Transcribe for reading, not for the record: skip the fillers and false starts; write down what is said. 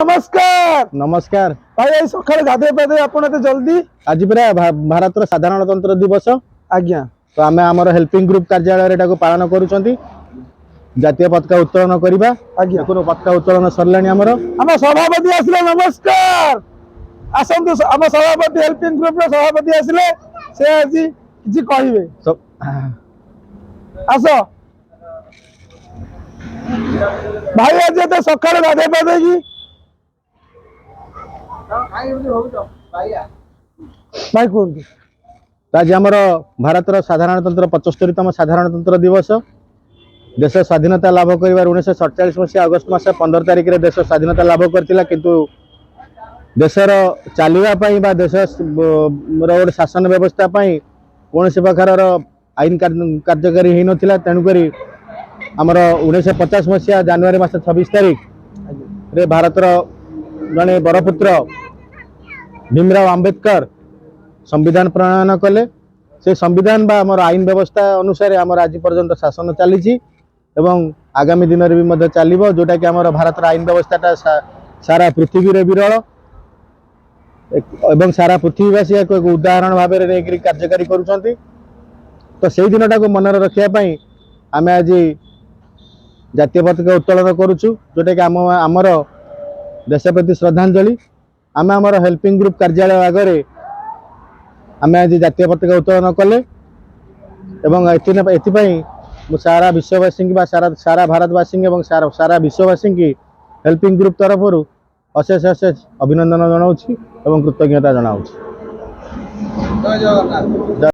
नमस्कार नमस्कार भाई आई सकाଳେ गाधे पाधे आपण एते जल्दी आज पूरा भारत साधारणतंत्र दिवस आज्ञा तो आमे आमर हेल्पिंग ग्रुप कार्यालय रे पालन करूछंती जातीय पताका उत्तोलन करबा आज्ञा देखो पताका उत्तोलन सरलानी हमर हम सभापति आसले नमस्कार आसंतु हम सभापति हेल्पिंग ग्रुप रे सभापति आसले से आज किछि कहिबे आसो भाई आज एते सकाळे गाधे पाधे की भाई कहते आज आमर भारत साधारणतंत्र 75तम साधारणतंत्र दिवस देश स्वाधीनता लाभ कर 1947 मसीहा अगस्त मास 15 तारिख रे देश स्वाधीनता लाभ करथिला किंतु देशर चलवाई देश रोड शासन व्यवस्था कौन से प्रकार आईन कार्यकारी हो नाला तेणुक आमर 1950 मसीहा जनवरी मास 26 तारिख रे भारत जड़े बरपुत्र भीमराव आंबेडकर संविधान प्रणयन कले से संविधान बा आमर आईन व्यवस्था अनुसार आमर आज पर्यंत शासन चली एवं आगामी दिन में भी चलो जोटा कि आमर भारत आईन व्यवस्था सारा पृथ्वी रे विरल एवं सारा पृथ्वीवासी एक उदाहरण भाव में कार्यकारी करुँच तो से दिन टाक मन रखापी आम आज जातीय पताका उत्तोलन करुचु जोटा कि आमर देश प्रति श्रद्धांजलि आम आमर हेल्पिंग ग्रुप कार्यालय आगे आम आज जातीय पताका उत्तोलन कले एवं एथपाई सारा विश्ववासी सारा भारतवासी और सारा विश्ववासी की हेल्पिंग ग्रुप तरफ अशेष अशेष अभिनंदन जनाऊँ और कृतज्ञता जनाऊँ।